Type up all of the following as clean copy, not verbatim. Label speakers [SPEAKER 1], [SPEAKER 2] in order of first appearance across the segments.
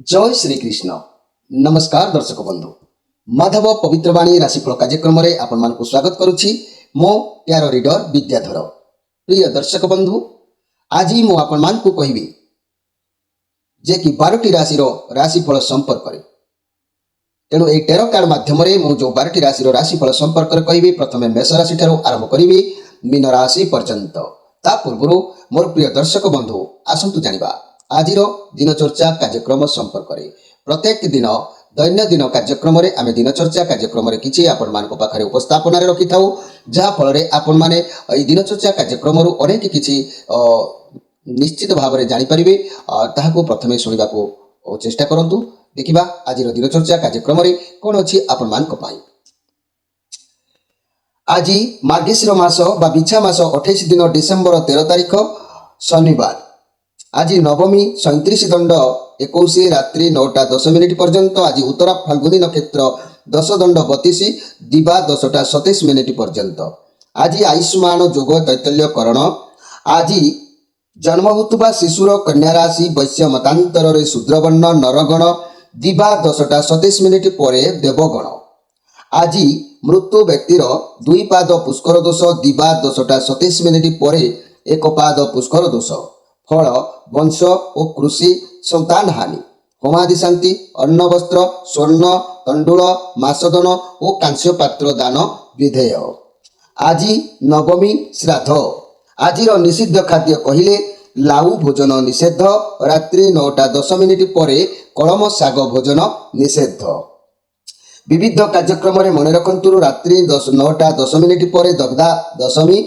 [SPEAKER 1] जय श्री कृष्ण। नमस्कार दर्शक बंधु, माधव पवित्रवाणी राशिफल कार्यक्रम में आपण मानकु स्वागत करुछि। मो प्यार रीडर विद्याधर। प्रिय दर्शक बंधु, आज मु आपण मानकु कहिबी जे कि 12टी राशि राशिफल संपर्क में। तेणु ए टेरो कार्ड माध्यम मु जो 12टी राशि राशिफल संपर्क में कहिबी। प्रथमे मेष राशि ठारू आरंभ करिबी मीन राशि पर्यंत। ता पूर्व मोर प्रिय दर्शक बंधु, आसंतु जानिबा आजिर दिनचर्चा कार्यक्रम संपर्क में। प्रत्येक दिन दैनंदिन कार्यक्रम में आम दिनचर्चा कार्यक्रम में किसी आपण मान पाखे उपस्थापन रखि था, जहाँ फल आपण मैंने दिनचर्चा कार्यक्रम अनेक किसी निश्चित भाव में जानीपारे। ताकू प्रथमे शुणा चेष्टा करूँ। देखा आज दिनचर्चा कार्यक्रम में कौन अच्छी आपण मान। आज मार्गशीर मास बा बिछा मास 28 दिन डिसेम्बर 13 तारीख शनिवार। आज नवमी 37 दंड 21 रात्रि 9:10 पर्यंत। आज उत्तरा फाल्गुनी नक्षत्र 10 दंड 32 दिवा 10:27 पर्यंत। आज आयुष्मान योग तैतल्य करण। आज जन्म होता शिशुर कन्या राशि वैश्य मतांतर शूद्रवर्ण नरगण दिवा 10:27 पर देवगण। आज मृत्यु व्यक्तिर 2 पाद पुष्कर दोष दिवा 10:27 पर 1 पाद पुष्कर दोष। फल वंश और कृषि संतान हानि। होमादि शांति अन्न वस्त्र स्वर्ण तंडुल मासदन और कांस्य पात्र दान विधेय। आज नवमी श्राद्ध। आज निषिद्ध खाद्य कहले लाउ भोजन निषेध। रात्रि 9:10 पर कलम शाग भोजन निषेध। विविध कार्यक्रम में मन रखु रात्रि 9:10 पर दग्धा दशमी।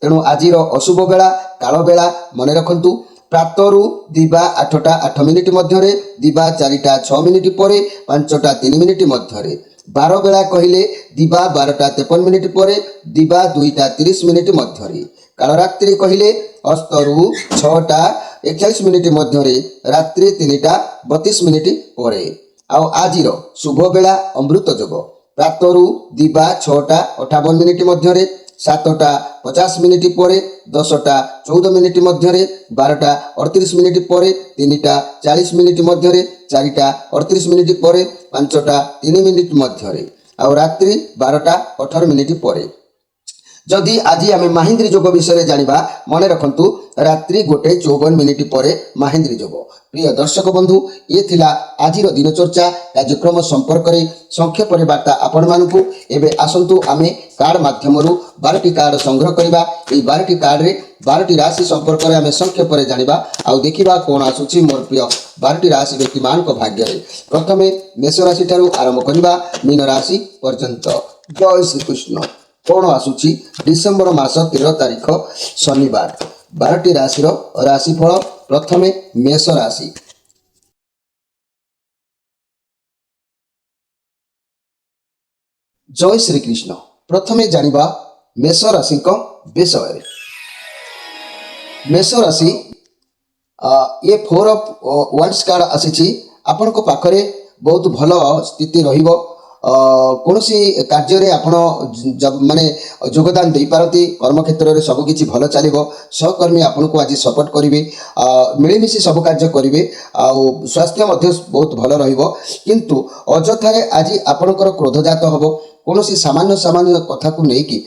[SPEAKER 1] तेणु आज अशुभ बेला काल बेला मन रखु। प्रातरु दिवा 8:08 मध्य दिवा 4:06 पर 5:03 मध्य। 12 बेला कहले दिवा 12:53 पर दिवा 2:30 मध्य। कालरात्रि कहले अस्तरु 6:41 मध्य रात्रि 3:32 पर। आज शुभ बेला अमृत योग। प्रातरु दिवा 6:58 मध्य 7:50 पर 10:14 मध्य 12:38 पर 3:40 मध्य 4:38 पर 5:03 मध्य और रात्रि 12:18 पर। जदि आज आम माहिंद्री योग विषय जानिबा मन रखु रात्रि 1:54 पर माहिंद्री योग। प्रिय दर्शक बंधु, ये थिला आज दिनचर्चा कार्यक्रम संपर्क में संक्षेप वार्ता आपण मानकु। एबे आसंतु आमे कार्ड माध्यम 12टी कार्ड संग्रह करबा। ए 12टी कार्ड रे 12टी राशि संपर्क में आमे संक्षेप में जानिबा आ देखिबा कोन आसुची मोर प्रिय 12टी राशि व्यक्ति मान को भाग्य रे। प्रथमे मेष राशि ठारू आरंभ करबा मीन राशि पर्यंत। जय श्री कृष्ण। कौन आसुची डिसेम्बर मास 13 तारीख शनिवार। 12टी राशि राशिफल। प्रथमे मेष राशि। जय श्री कृष्ण। प्रथमे जानिबा मेष राशि विषय। मेष राशि ये 4 ऑफ वांड्स कार्ड आसी। आपण को पाखरे बहुत भल स्थिति रहिबो। कौन कार्य रे आपण माने योगदान दे पारती। कर्म क्षेत्र में सबकि भल चलो। सहकर्मी आपन को आज सपोर्ट करेंगे। मिलमिशि सब कार्य करेंगे। स्वास्थ्य बहुत भल रहिबो। किंतु अजथारे आज आपणकर क्रोधजात हम। कौन सामान्य सामान्य कथा को लेकिन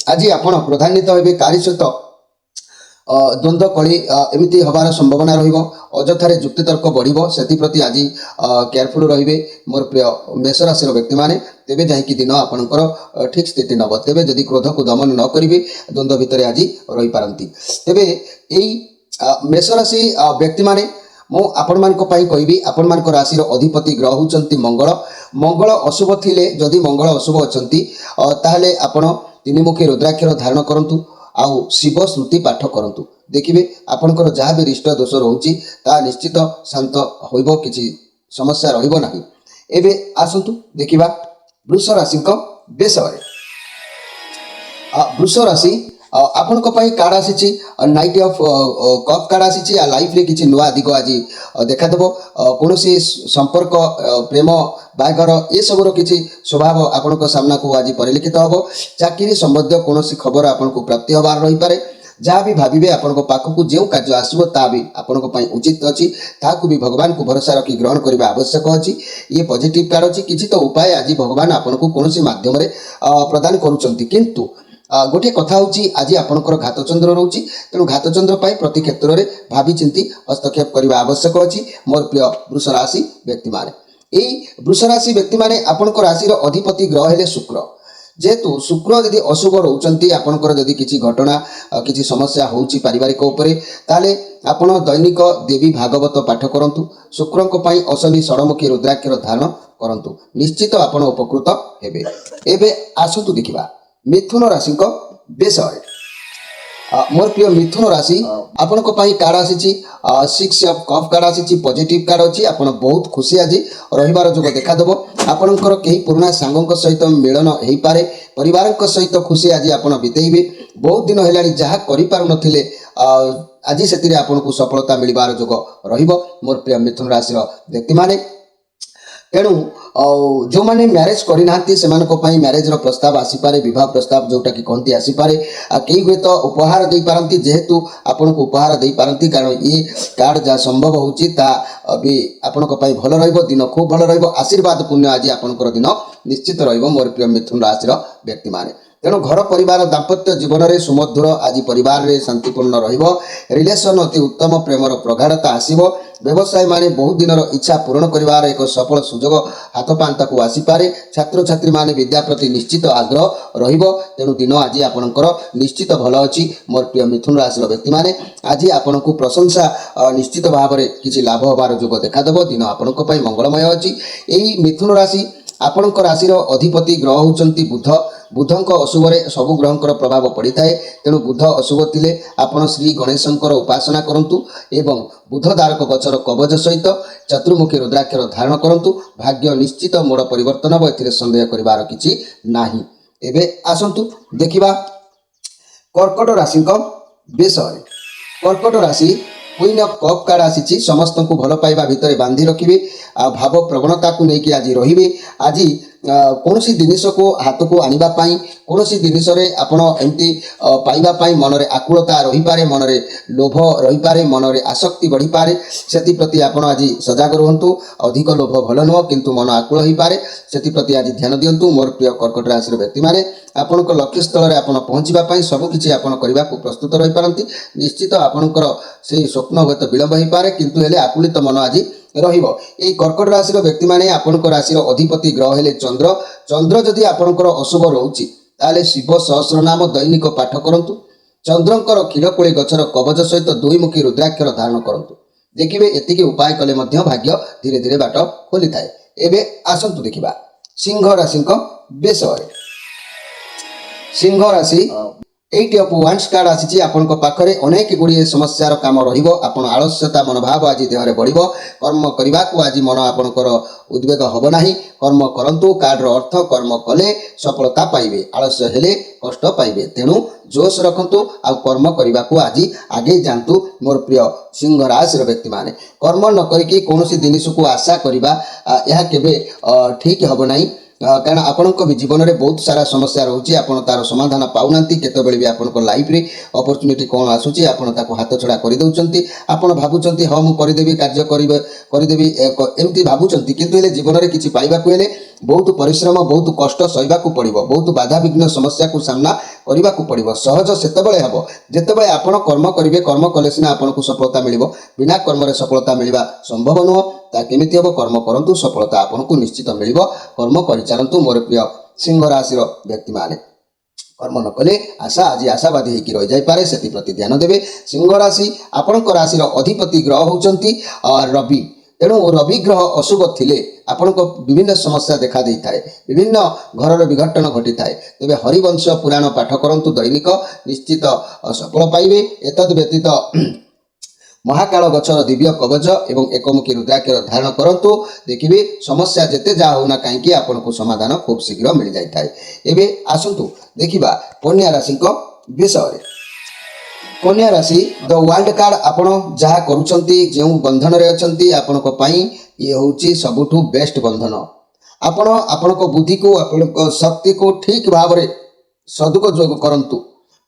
[SPEAKER 1] आज आपण क्रोधान्वित हे। कार्य सहित द्वंद्व कली एमती हबार संभावना रहिबो। अजथारे जुक्तितर्क बढ़िबो। सेति आज केयरफुल रहिबे मोर प्रिय मेष राशि व्यक्ति माने। तेबे जाइकी दिन आपणकर ठीक स्थिति नब। तेबे जदि क्रोध को दमन न करिवे द्वंद्व भितर आज रही पारंती। तेबे एई मेष राशि व्यक्ति माने मु आपण मान को पई कहबी। आपण मान को राशि रो अधिपति ग्रह होचंती मंगल। मंगल अशुभ थिले जदि मंगल अशुभ अछंती ताहले आपण तीनिमुखी रुद्राक्षर धारण करंतु आउ शिव श्रुति पाठ करंतु। देखिबे आपनकर जहाँ भी रिष्ट दोष रोची ता निश्चित शांत होइबो। किछि समस्या रहिबो नाही। एबे आसंतु देखिबा वृष राशि विषय। वृष राशि आपण को पई कार्ड आसी नाइट ऑफ कप कार्ड आसी। लाइफ रे किछि नुआ दिग आज देखा देबो। कोनोसी संपर्क प्रेम बागर ये सबरो किछि स्वभाव आपण को सामना को आज परिलक्षित होबो। चाकरी संबंध कोनोसी खबर आपण को प्राप्ति होबार रही पारे। जहाँ भी भाविबे आपनको पाखकु जो कार्य आसो ता भी आपनको पई उचित अछि ताकू भी भगवान को भरोसा रखी ग्रहण करबा आवश्यक अछि। ये पॉजिटिव कार्ड अछि किछि तो उपाय आज भगवान आपनको कोनोसी माध्यम रे प्रदान करूचंती किंतु गोटे कथा होची आज आपणकर घातचंद्र रोची तेणु घातचंद्र पाई प्रति क्षेत्र में भावी चिंती हस्तक्षेप करने आवश्यक अच्छी। मोर प्रिय वृष राशि व्यक्ति माने यही वृष राशि व्यक्ति माने आपणकर राशि अधिपति ग्रह हेले शुक्र जेहेतु शुक्र यदि अशुभ रोचंती आपणकर यदि किसी घटना किसी समस्या होची पारिवारिक उपरे ताले आपण दैनिक देवी भागवत पाठ करंतु शुक्रंक पई असली षडमुखी रुद्राक्षर धारण करंतु निश्चित आपण उपकृत हेबे। एबे आसतु देखिबा मिथुन राशि विषय। मोर प्रिय मिथुन राशि आपण कार्ड आसी 6 ऑफ कप कार्ड आसी पॉजिटिव कार्ड अच्छी आप बहुत खुशी आज रविवार जोग देखादेव आपणकर कई पुराना सांगों सहित मिलन हो पारे परिवार सहित खुशी आज आप बितेबे बहुत दिन है जहाँ करें आज से आपको सफलता मिलबार जोग रोर प्रिय मिथुन राशि व्यक्ति माने तेणु जो मैंने मैरेज करना से मैरेज प्रस्ताव आसीपे विवाह प्रस्ताव जोटा कि कहती आसीपे कई हुए तो उपहार दे पारती जेहेतु आपन को उपहार दे पारती कारण ये कार्ड जहाँ संभव होता भी आपण भल दिन खूब भल आशीर्वाद पुण्य आज आपंकर दिन निश्चित रोर प्रिय मिथुन राशि व्यक्ति माने तेणु घर परिवार दाम्पत्य जीवन में सुमधुर आज परिवार में शांतिपूर्ण रिलेशन अति उत्तम प्रेमर प्रगाढ़ता आसो व्यवसाय माने बहुत दिन इच्छा पूरण कर एक सफल सुजोग हाथ पांता को आसीपे छात्र छात्री माने विद्या प्रति निश्चित आग्रह तेणु दिन आज आपणकर निश्चित भल अच्छी। मोर प्रिय मिथुन राशि व्यक्ति माने आज आपन को प्रशंसा निश्चित भाव में किसी लाभ होबार जोग देखादेव दिन आपण मंगलमय अच्छी। यही मिथुन राशि आपण राशि अधिपति ग्रह होचंती बुध बुधक अशुभ सबु ग्रहंकर प्रभाव पड़ी थाए तेणु बुध अशुभ थिले आपण श्री गणेशंकर उपासना करंतु एवं बुध दारक गचर कवच सहित चतुर्मुखी रुद्राक्षर धारण करंतु भाग्य निश्चित मोड़ परिवर्तन हो एथिरे संदेह करिवार किछि नाही। एबे आसंतु देखिबा कर्कट राशि विषय। कर्कट राशि क्वीन ऑफ कप कार्ड आसी समस्त को भल पाइबा भितर बांधी रखिए भाव प्रवणता को लेकिन आज रे आज कौन सी जिनिस को हाथ को आनिबा पाई कौन सी जिनिस रे आपण एमती पाइबा पाई मन रे आकुलता रही पारे मन रे लोभ रही पारे मन रे आसक्ति बढ़ी पारे सेति प्रति आपण आज सजग रहंतु अधिक लोभ भल नुह किंतु मन आकुल होई पारे सेति प्रति आज ध्यान दियंतु। मोर प्रिय कर्कट राशि व्यक्ति माने आपनक लक्ष्य स्थल रे आपण पहुंचीबा पाई सब किछि आपण करबा को प्रस्तुत रही पारंती निश्चित आपणकर से स्वप्न होत विलंब होई पारे किंतु हेले आकुलित मन आज रहिबो। एई कर्कट राशि व्यक्ति माने आपनकर राशि अधिपति ग्रह हेले चंद्र चंद्र जदि आपनकर अशुभ रहउची ताले शिव सहस्र नाम दैनिक पाठ करंतु चंद्रंकर क्षीरकोली गचर कवच सहित दुईमुखी रुद्राक्षर धारण करंतु देखिबे एतिके उपाय कले मध्य भाग्य धीरे धीरे बाट खोली थाए। एबे आसंतु देखिबा सिंह राशि विषय। सिंह राशि 8 ऑफ वांड्स कार्ड आसी आपण पाखरे अनेक गुड़िए समस्यार काम रहिबो आपण आलस्यता मनोभाव आज देहरे बढ़िबो कर्म करने को आज मन आपणकर उद्वेग हब नाही कर्म करंतु कार्ड अर्थ कर्म कले सफलता पाइबे आलस्य हेले कष्ट पाइबे तेणु जोश रखंतु आ कर्म करने को आज आगे जातु। मोर प्रिय सिंह राशि व्यक्ति माने कर्म न करिकी कौनसी जिनिस को आशा करबा यह केबे ठीक हब नाही कारण आपण भी जीवन में बहुत सारा समस्या रोचे आप तार समाधान पाऊना केतबेले भी आपण लाइफ रे अपॉर्चुनिटी कौन आसूची आपण ताको हाथ छड़ा कर दउचंती आपण भाबुचंती हाँ मु करदेबी कार्य करदेबी एमती भाबुचंती किंतु हेले जीवन में किछि पाइबा को हेले बहुत परिश्रम बहुत कष्ट सहिबा को पड़िबो बहुत बाधा विघ्न समस्या को सामना करबा को पड़िबो सहज सेतबेले हबो जेतबेले आपण कर्म करिवे कर्म कले सिना आपण को सफलता मिलिबो बिना कर्म रे सफलता मिलिबा संभव नुह ता केमिति हबो कर्म करंतु सफलता आपण को निश्चित मिलिबो कर्म करिचारंतु। मोर प्रिय सिंह राशि व्यक्ति माने कर्म न कले आशा आज आशावादी होकर रही जाए से प्रति ध्यान देवे। सिंह राशि आपण राशि अधिपति ग्रह होचंती रवि तेणु रवि ग्रह अशुभ थिले आपण विभिन्न समस्या देखा दे थाए विभिन्न घर विघटन घटी थाए तेबे हरिवंश पुराण पाठ करंतु दैनिक निश्चित सफल पाइबे। एतद व्यतीत महाकाल गचर दिव्य कवच एवं एकमुखी रुद्राक्षर धारण करंतु देखिबे समस्या जेते जा होना कहीं आपन को समाधान खूब शीघ्र मिल जाय थाए। एबे आसंतु देखिबा कन्या राशि विषय। कन्या राशि द वर्ल्ड कार्ड आपण जहा करूछंती जे बंधन रे अछंती आपण को पई ये होची सबुठु बेस्ट बंधन आपण आपण को बुद्धि को आपण को शक्ति को ठीक भाव रे सदुपयोग करंतु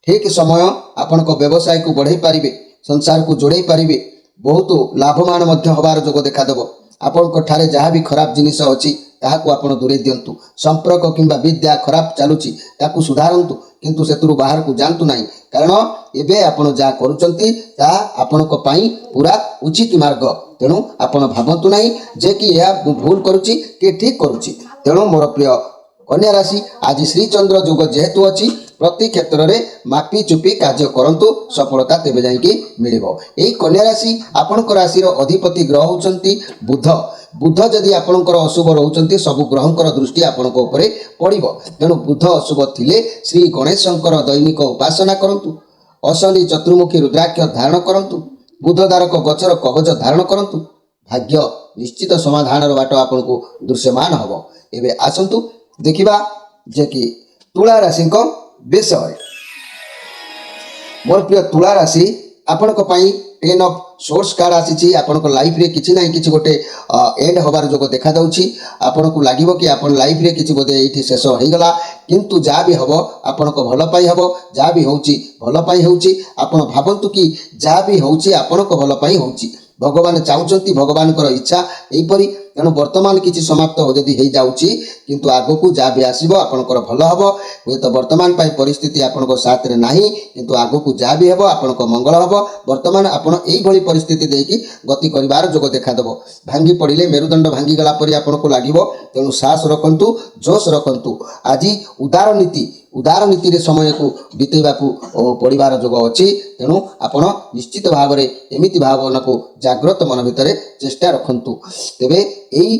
[SPEAKER 1] ଠିକ୍ ସମୟ ଆପଣଙ୍କ ବ୍ୟବସାୟକୁ ବଢ଼େଇ ପାରିବେ, ସଂସାରକୁ ଯୋଡ଼େଇ ପାରିବେ, ବହୁତ ଲାଭବାନ ମଧ୍ୟ ହେବାର ଯୋଗ ଦେଖାଦେବ। ଆପଣଙ୍କ ଠାରେ ଯାହା ବି ଖରାପ ଜିନିଷ ଅଛି ତାହାକୁ ଆପଣ ଦୂରେଇ ଦିଅନ୍ତୁ। ସମ୍ପର୍କ କିମ୍ବା ବିଦ୍ୟା ଖରାପ ଚାଲୁଛି ତାକୁ ସୁଧାରନ୍ତୁ, କିନ୍ତୁ ସେଥିରୁ ବାହାରକୁ ଯାଆନ୍ତୁ ନାହିଁ, କାରଣ ଏବେ ଆପଣ ଯାହା କରୁଛନ୍ତି ତାହା ଆପଣଙ୍କ ପାଇଁ ପୁରା ଉଚିତ ମାର୍ଗ। ତେଣୁ ଆପଣ ଭାବନ୍ତୁ ନାହିଁ ଯେ କି ଏହା ମୁଁ ଭୁଲ କରୁଛି କି ଠିକ୍ କରୁଛି। ତେଣୁ ମୋର ପ୍ରିୟ କନ୍ୟା ରାଶି, ଆଜି ଶ୍ରୀଚନ୍ଦ୍ର ଯୋଗ ଯେହେତୁ ଅଛି, ପ୍ରତି କ୍ଷେତ୍ରରେ ମାପି ଚୁପି କାର୍ଯ୍ୟ କରନ୍ତୁ, ସଫଳତା ତେବେ ଯାଇକି ମିଳିବ। ଏହି କନ୍ୟା ରାଶି ଆପଣଙ୍କ ରାଶିର ଅଧିପତି ଗ୍ରହ ହେଉଛନ୍ତି ବୁଧ। ବୁଧ ଯଦି ଆପଣଙ୍କର ଅଶୁଭ ରହୁଛନ୍ତି, ସବୁ ଗ୍ରହଙ୍କର ଦୃଷ୍ଟି ଆପଣଙ୍କ ଉପରେ ପଡ଼ିବ। ତେଣୁ ବୁଧ ଅଶୁଭ ଥିଲେ ଶ୍ରୀ ଗଣେଶଙ୍କର ଦୈନିକ ଉପାସନା କରନ୍ତୁ, ଅଶନି ଚତୁର୍ମୁଖୀ ରୁଦ୍ରାକ୍ଷ ଧାରଣ କରନ୍ତୁ, ବୁଧ ଦ୍ୱାରକ ଗଛର କବଚ ଧାରଣ କରନ୍ତୁ। ଭାଗ୍ୟ ନିଶ୍ଚିତ ସମାଧାନର ବାଟ ଆପଣଙ୍କୁ ଦୃଶ୍ୟମାନ ହେବ। ଏବେ ଆସନ୍ତୁ ଦେଖିବା ଯେ କି ତୁଳା ରାଶିଙ୍କ ବିଷୟରେ। ମୋର ପ୍ରିୟ ତୁଳା ରାଶି, ଆପଣଙ୍କ ପାଇଁ 10 ଅଫ୍ ସୋର୍ସ କାର୍ଡ଼ ଆସିଛି। ଆପଣଙ୍କ ଲାଇଫରେ କିଛି ନାହିଁ କିଛି ଗୋଟେ ଏଣ୍ଡ ହେବାର ଯୋଗ ଦେଖାଯାଉଛି। ଆପଣଙ୍କୁ ଲାଗିବ କି ଆପଣ ଲାଇଫରେ କିଛି ବୋଧେ ଏଇଠି ଶେଷ ହୋଇଗଲା, କିନ୍ତୁ ଯାହା ବି ହେବ ଆପଣଙ୍କ ଭଲ ପାଇଁ ହେବ। ଯାହା ବି ହେଉଛି ଭଲ ପାଇଁ ହେଉଛି। ଆପଣ ଭାବନ୍ତୁ କି ଯାହା ବି ହେଉଛି ଆପଣଙ୍କ ଭଲ ପାଇଁ ହେଉଛି। ଭଗବାନ ଚାହୁଁଛନ୍ତି, ଭଗବାନଙ୍କର ଇଚ୍ଛା ଏହିପରି। ତେଣୁ ବର୍ତ୍ତମାନ କିଛି ସମାପ୍ତ ଯଦି ହେଇଯାଉଛି, କିନ୍ତୁ ଆଗକୁ ଯାହା ବି ଆସିବ ଆପଣଙ୍କର ଭଲ ହେବ। ହୁଏତ ବର୍ତ୍ତମାନ ପାଇଁ ପରିସ୍ଥିତି ଆପଣଙ୍କ ସାଥରେ ନାହିଁ, କିନ୍ତୁ ଆଗକୁ ଯାହା ବି ହେବ ଆପଣଙ୍କ ମଙ୍ଗଳ ହେବ। ବର୍ତ୍ତମାନ ଆପଣ ଏଇଭଳି ପରିସ୍ଥିତି ଦେଇକି ଗତି କରିବାର ଯୋଗ ଦେଖାଦେବ। ଭାଙ୍ଗି ପଡ଼ିଲେ ମେରୁଦଣ୍ଡ ଭାଙ୍ଗିଗଲା ପରି ଆପଣଙ୍କୁ ଲାଗିବ। ତେଣୁ ସାହସ ରଖନ୍ତୁ, ଜୋଶ ରଖନ୍ତୁ। ଆଜି ଉଦାର ନୀତିରେ ସମୟକୁ ବିତେଇବାକୁ ପଡ଼ିବାର ଯୋଗ ଅଛି। ତେଣୁ ଆପଣ ନିଶ୍ଚିତ ଭାବରେ ଏମିତି ଭାବନାକୁ ଜାଗ୍ରତ ମନ ଭିତରେ ଚେଷ୍ଟା ରଖନ୍ତୁ। ତେବେ ଏହି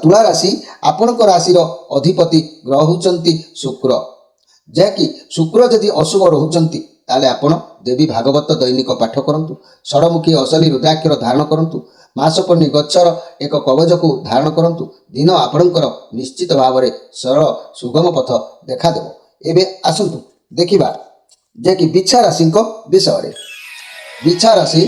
[SPEAKER 1] ତୁଳା ରାଶି ଆପଣଙ୍କ ରାଶିର ଅଧିପତି ଗ୍ରହ ହେଉଛନ୍ତି ଶୁକ୍ର। ଯାହାକି ଶୁକ୍ର ଯଦି ଅଶୁଭ ରହୁଛନ୍ତି, ତାହେଲେ ଆପଣ ଦେବୀ ଭାଗବତ ଦୈନିକ ପାଠ କରନ୍ତୁ, ଷଡ଼ମୁଖୀ ଅଶନି ରୁଦ୍ରାକ୍ଷର ଧାରଣ କରନ୍ତୁ, ମାସପର୍ଣ୍ଣି ଗଛର ଏକ କବଚକୁ ଧାରଣ କରନ୍ତୁ। ଦିନ ଆପଣଙ୍କର ନିଶ୍ଚିତ ଭାବରେ ସରଳ ସୁଗମ ପଥ ଦେଖାଦେବ। ଏବେ ଆସନ୍ତୁ ଦେଖିବା ଯେ କି ବିଛା ରାଶିଙ୍କ ବିଷୟରେ। ବିଛା ରାଶି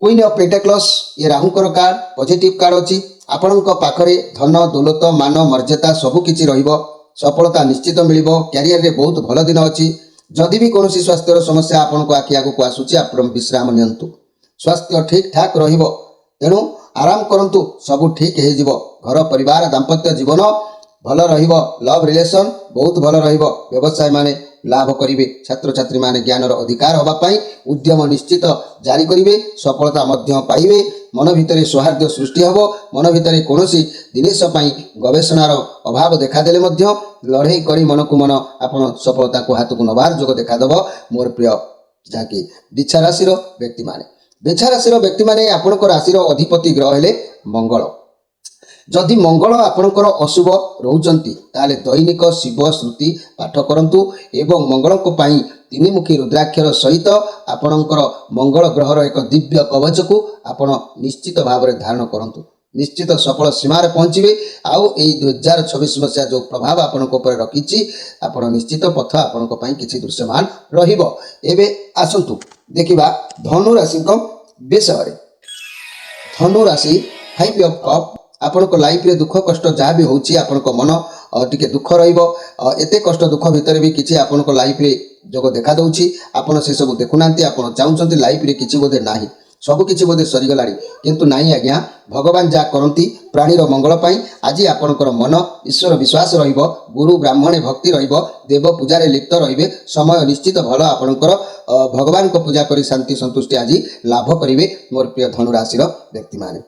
[SPEAKER 1] କୁଇନ୍ ଅଫ୍ ପେଣ୍ଟାକ୍ଲସ୍, ଏ ରାହୁଙ୍କର କାର୍ଡ଼, ପଜିଟିଭ୍ କାର୍ଡ଼ ଅଛି। ଆପଣଙ୍କ ପାଖରେ ଧନ ଦୌଲତ ମାନ ମର୍ଯ୍ୟାଦା ସବୁକିଛି ରହିବ। ସଫଳତା ନିଶ୍ଚିତ ମିଳିବ। କ୍ୟାରିୟରରେ ବହୁତ ଭଲ ଦିନ ଅଛି। ଯଦି ବି କୌଣସି ସ୍ୱାସ୍ଥ୍ୟର ସମସ୍ୟା ଆପଣଙ୍କ ଆଖି ଆଗକୁ ଆସୁଛି, ଆପଣ ବିଶ୍ରାମ ନିଅନ୍ତୁ। ସ୍ୱାସ୍ଥ୍ୟ ଠିକ୍ ଠାକ୍ ରହିବ। ତେଣୁ ଆରାମ କରନ୍ତୁ, ସବୁ ଠିକ୍ ହେଇଯିବ। ଘର ପରିବାର ଦାମ୍ପତ୍ୟ ଜୀବନ ଭଲ ରହିବ। ଲଭ୍ ରିଲେସନ୍ ବହୁତ ଭଲ ରହିବ। ବ୍ୟବସାୟୀମାନେ ଲାଭ କରିବେ। ଛାତ୍ରଛାତ୍ରୀମାନେ ଜ୍ଞାନର ଅଧିକାର ହେବା ପାଇଁ ଉଦ୍ୟମ ନିଶ୍ଚିତ ଜାରି କରିବେ। ସଫଳତା ମଧ୍ୟ ପାଇବେ। ମନ ଭିତରେ ସୌହାର୍ଦ୍ଦ୍ୟ ସୃଷ୍ଟି ହେବ। ମନ ଭିତରେ କୌଣସି ଜିନିଷ ପାଇଁ ଗବେଷଣାର ଅଭାବ ଦେଖାଦେଲେ ମଧ୍ୟ ଲଢ଼େଇ କରି ମନକୁ ମନ ଆପଣ ସଫଳତାକୁ ହାତକୁ ନେବାର ଯୋଗ ଦେଖାଦେବ। ମୋର ପ୍ରିୟ ଯାହାକି ବିଛା ରାଶିର ବ୍ୟକ୍ତିମାନେ, ବିଛା ରାଶିର ବ୍ୟକ୍ତିମାନେ ଆପଣଙ୍କ ରାଶିର ଅଧିପତି ଗ୍ରହ ହେଲେ ମଙ୍ଗଳ। ଯଦି ମଙ୍ଗଳ ଆପଣଙ୍କର ଅଶୁଭ ରହୁଛନ୍ତି, ତାହେଲେ ଦୈନିକ ଶିବ ଶ୍ରୁତି ପାଠ କରନ୍ତୁ ଏବଂ ମଙ୍ଗଳଙ୍କ ପାଇଁ ତିନିମୁଖୀ ରୁଦ୍ରାକ୍ଷର ସହିତ ଆପଣଙ୍କର ମଙ୍ଗଳ ଗ୍ରହର ଏକ ଦିବ୍ୟ କବଚକୁ ଆପଣ ନିଶ୍ଚିତ ଭାବରେ ଧାରଣ କରନ୍ତୁ। ନିଶ୍ଚିତ ସଫଳ ସୀମାରେ ପହଞ୍ଚିବେ। ଆଉ ଏହି 2026 ମସିହା ଯେଉଁ ପ୍ରଭାବ ଆପଣଙ୍କ ଉପରେ ରଖିଛି, ଆପଣ ନିଶ୍ଚିତ ପଥ ଆପଣଙ୍କ ପାଇଁ କିଛି ଦୃଶ୍ୟମାନ ରହିବ। ଏବେ ଆସନ୍ତୁ ଦେଖିବା ଧନୁ ରାଶିଙ୍କ ବିଷୟରେ। ଧନୁ ରାଶି 5 ଅଫ୍ କପ୍, ଆପଣଙ୍କ ଲାଇଫରେ ଦୁଃଖ କଷ୍ଟ ଯାହା ବି ହେଉଛି ଆପଣଙ୍କ ମନ ଟିକେ ଦୁଃଖ ରହିବ। ଏତେ କଷ୍ଟ ଦୁଃଖ ଭିତରେ ବି କିଛି ଆପଣଙ୍କ ଲାଇଫରେ ଯୋଗ ଦେଖାଦେଉଛି। ଆପଣ ସେସବୁ ଦେଖୁନାହାନ୍ତି। ଆପଣ ଚାହୁଁଛନ୍ତି ଲାଇଫରେ କିଛି ବୋଧେ ନାହିଁ, ସବୁ କିଛି ବୋଧେ ସରିଗଲାଣି, କିନ୍ତୁ ନାହିଁ ଆଜ୍ଞା। ଭଗବାନ ଯାହା କରନ୍ତି ପ୍ରାଣୀର ମଙ୍ଗଳ ପାଇଁ। ଆଜି ଆପଣଙ୍କର ମନ ଈଶ୍ୱର ବିଶ୍ୱାସ ରହିବ, ଗୁରୁ ବ୍ରାହ୍ମଣେ ଭକ୍ତି ରହିବ, ଦେବ ପୂଜାରେ ଲିପ୍ତ ରହିବେ। ସମୟ ନିଶ୍ଚିତ ଭଲ ଆପଣଙ୍କର। ଭଗବାନଙ୍କ ପୂଜା କରି ଶାନ୍ତି ସନ୍ତୁଷ୍ଟି ଆଜି ଲାଭ କରିବେ। ମୋର ପ୍ରିୟ ଧନୁ ରାଶିର ବ୍ୟକ୍ତିମାନେ,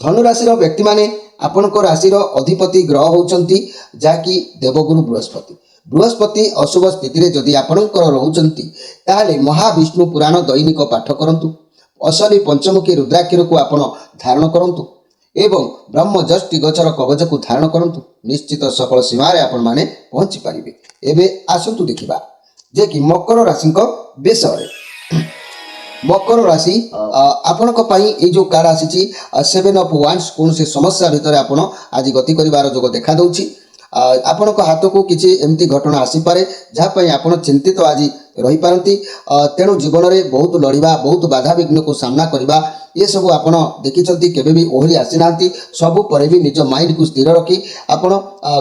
[SPEAKER 1] ଧନୁ ରାଶିର ବ୍ୟକ୍ତିମାନେ ଆପଣଙ୍କ ରାଶିର ଅଧିପତି ଗ୍ରହ ହେଉଛନ୍ତି ଯାହାକି ଦେବଗୁରୁ ବୃହସ୍ପତି। ବୃହସ୍ପତି ଅଶୁଭ ସ୍ଥିତିରେ ଯଦି ଆପଣଙ୍କର ରହୁଛନ୍ତି, ତାହେଲେ ମହାବିଷ୍ଣୁ ପୁରାଣ ଦୈନିକ ପାଠ କରନ୍ତୁ, ଅଶନି ପଞ୍ଚମୁଖୀ ରୁଦ୍ରାକ୍ଷରକୁ ଆପଣ ଧାରଣ କରନ୍ତୁ ଏବଂ ବ୍ରହ୍ମଯଷ୍ଟି ଗଛର କବଚକୁ ଧାରଣ କରନ୍ତୁ। ନିଶ୍ଚିତ ସଫଳ ସୀମାରେ ଆପଣମାନେ ପହଞ୍ଚି ପାରିବେ। ଏବେ ଆସନ୍ତୁ ଦେଖିବା ଯେ କି ମକର ରାଶିଙ୍କ ବିଷୟରେ। ମକର ରାଶି ଆପଣଙ୍କ ପାଇଁ ଏଇ ଯେଉଁ କାର୍ଡ଼ ଆସିଛି 7 ଅଫ୍ ୱାଣ୍ଡସ୍, କୌଣସି ସମସ୍ୟା ଭିତରେ ଆପଣ ଆଜି ଗତି କରିବାର ଯୋଗ ଦେଖାଦେଉଛି। ଆପଣଙ୍କ ହାତକୁ କିଛି ଏମିତି ଘଟଣା ଆସିପାରେ ଯାହା ପାଇଁ ଆପଣ ଚିନ୍ତିତ ଆଜି रही पारती। तेणु जीवन में बहुत लड़वा बहुत बाधाविघ्न को सामना करवा ये सब आपण देखिंट केवे भी ओहरी आसी ना सबू पर भी निज माइंड को स्थिर रखी आपण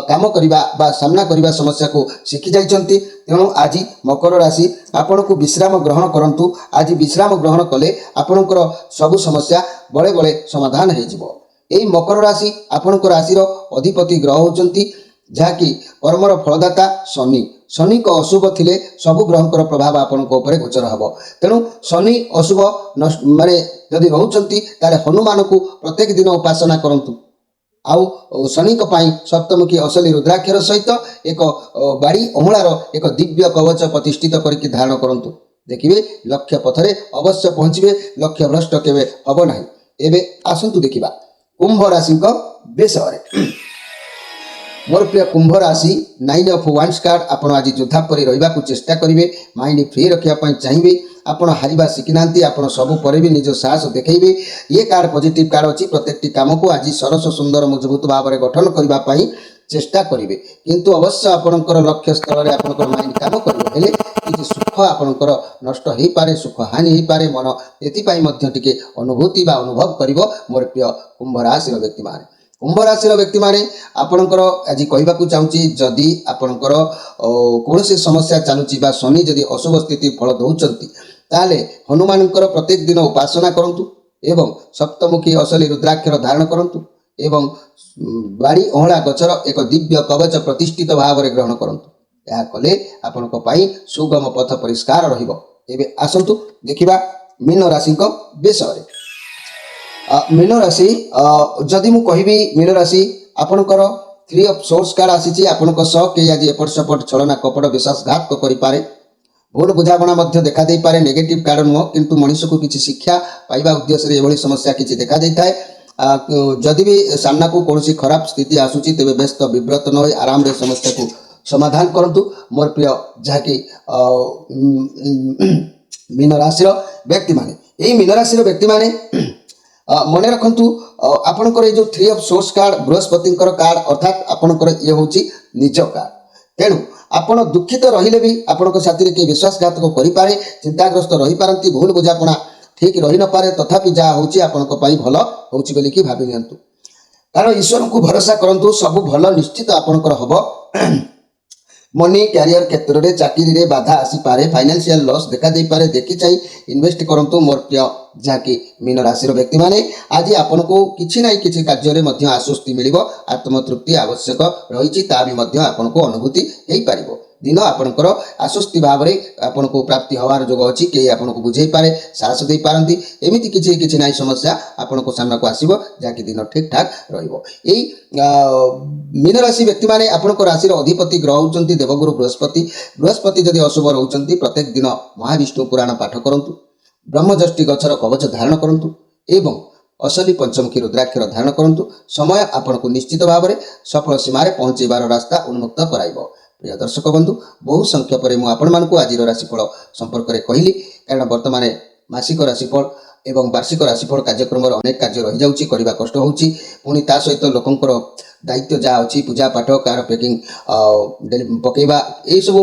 [SPEAKER 1] काम करने सामना करने समस्या को शिखी जाइंट। तेणु आज मकर राशि आपण को विश्राम ग्रहण करूँ। आज विश्राम ग्रहण कले आपणकर सबु समस्या बड़े बड़े समाधान हो। यही मकर राशि आपणकर राशि अधिपति ग्रह होती जहाँकि कर्मर फलदाता शनि। शनि को अशुभ थिले सबु ग्रहंकर प्रभाव आपण गोचर हम। तेणु शनि अशुभ माने जदि रोचंती ताले हनुमान को प्रत्येक दिन उपासना करंतु। आउ शनि सप्तमुखी असली रुद्राक्षर सहित एक बाड़ी अमूलार एक दिव्य कवच प्रतिष्ठित करके धारण करंतु। देखिए लक्ष्य पथरे अवश्य पहुँचे लक्ष्य भ्रष्ट केवे हम ना। एबे आसंतु देखिबा कुंभ राशि विषय। मोर प्रिय कुंभ राशि 9 ऑफ वांड्स कार्ड आपण आज योद्धा परि रहिबा को चेष्टा करिवे। माइंड फ्री रखिया पई चाहिए। आपण हारिबा शिखि नांती आपण सब पर भी निज साहस देखैबे। ये कार्ड पॉजिटिव कार्ड अछि। प्रत्येक काम को आज सरस सुंदर मजबूत भाव में गठन करबा पई चेष्टा करिवे। किंतु अवश्य आपणकर लक्ष्य स्तर में आपणकर माइंड काम करिवे हेले कि सुख आपणकर नष्ट हो पारे सुख हानि हो पारे मन एथि मध्य टिके अनुभूति बा अनुभव करिवो। मोर प्रिय कुंभ राशि व्यक्ति माने कुंभ राशि व्यक्ति माने आपणकर आज कहवाक चाहूँगी जदि आपणकर कौन समस्या चलुची बा शनि जदि अशुभ स्थिति फल दौरान ताले हनुमानकर प्रत्येक दिन उपासना करंतु एवं सप्तमुखी असली रुद्राक्षर धारण करंतु एवं बाड़ी अहला गचर एक दिव्य कवच प्रतिष्ठित भाव में ग्रहण करंतु। यह कले आपणक पाई सुगम पथ परिष्कार रहिबो। एबे आसंतु देखिबा मीन राशि विषय। मीन राशि जदि मु कहबी मीन राशि आपणकर 3 ऑफ सोर्स कार्ड आसी। आपणक सह के आज एपट सेपट छलना कपट विश्वासघात करि पारे भूल बुझाणा देखा दे पारे। नेगेटिव कार्ड नुह किंतु मनुष्य को किसी शिक्षा पाइबा उद्देश्य एभली समस्या किसी देखा देता है। जदि भी सामना को कौन खराब स्थिति आसूची तेज व्यस्त विव्रत न हो आराम रे समस्या को समाधान करंतु। मोर प्रिय जहाँकि मीन राशि व्यक्ति माने यही मीन राशि व्यक्ति माने मन रखु आपणकर ये जो 3 of source card Brihaspati card अर्थात आपणकर ये हूँ निज कार्ड। तेणु आपण दुखित रहिले भी आपण साथी किए विश्वासघातक करें चिंताग्रस्त रही पारती भूल बुझापणा ठीक रही न पारे तथापि जहाँ होची आपणक पई भल होची बोली कि भाबी नियंतु। कारण ईश्वर को भरोसा करंतु सब भल निश्चित आपणकर हबो। मनी कैरियर क्षेत्र में चाकरी रे बाधा आसी पारे फाइनेंशियल लॉस देखा दे पारे देखी चाहिए इन्वेस्ट करंतु। मोर प्रिय जहाँकि मीन राशि व्यक्ति माने आज आपन को किछि ना किछि कार्य रे मध्य आश्वस्ति मिलिबो आत्मतृप्ति आवश्यक रही ता भी मध्य आपन को अनुभूति हेई पारिबो। दिन आपणकर आश्वस्ति भाव में आपन को प्राप्ति हवार जोग अच्छी कई आपन को बुझे पारे साहस दे पारती एमती किसी ना समस्या आपन को सामना को आसो जहाँकि दिन ठीक ठाक रहिबो। यही मीन राशि व्यक्ति माने आपन को राशि अधिपति ग्रह होचंती देवगुरु बृहस्पति। बृहस्पति जदि अशुभ रहउचंती प्रत्येक दिन महाविष्णु पुराण पाठ करंतु ब्रह्मजष्टि गछर कवच धारण करंतु एवं असली पंचमुखी रुद्राक्षर धारण करंतु। समय आपन को निश्चित भाव में सफल सीमार पहुंचेबार रास्ता उन्मुक्त कराइबो। प्रिय दर्शक बंधु बहु संख्या पर मुझे आज राशिफल संपर्क में कहली कारण बर्तमान मासिक राशिफल एवं वार्षिक राशिफल कार्यक्रम अनेक कार्य रही जाऊँगी करने कष्ट होची पुणी ता सहित लोकंर दायित्व जहाँ अच्छी पूजा पाठ कार पैकिंग पकेबा यही सब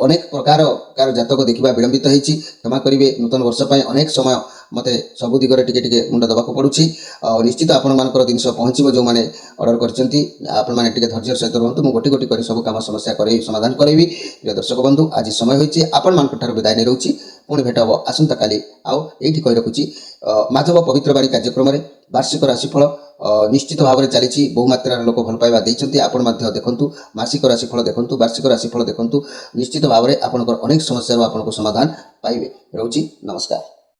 [SPEAKER 1] अनेक प्रकार कार जातक देखा विलंबित होती क्षमा करेंगे। नूतन वर्ष अनेक समय मते सबु दिगरे टिके टिके मुंड दबाक पड़ुछि। निश्चित आपण मानकर जिनस पहुँचो जो मैंने ऑर्डर करछंती आपण माने टिके धैर्य सहित रहंतु मु गोटी गोटी कर सब काम समस्या करे समाधान करेबी। प्रिय दर्शक बंधु आज समय होइछि आपण मानकर ठार विदाय नै रहउछि पुणी भेट हबो आसंता काली आउ एठी कहि रखुछि माधव पवित्र बाड़ी कार्यक्रम रे वार्षिक राशिफल निश्चित भाव में चली बहु मात्रा लोक भल पाइबा देइछंती आपण मध्य देखंतु मासिक राशिफल देखंतु वार्षिक राशिफल देखंतु निश्चित भाव में आपनकर अनेक समस्या आपनको समाधान पाइबे। रहउछि नमस्कार।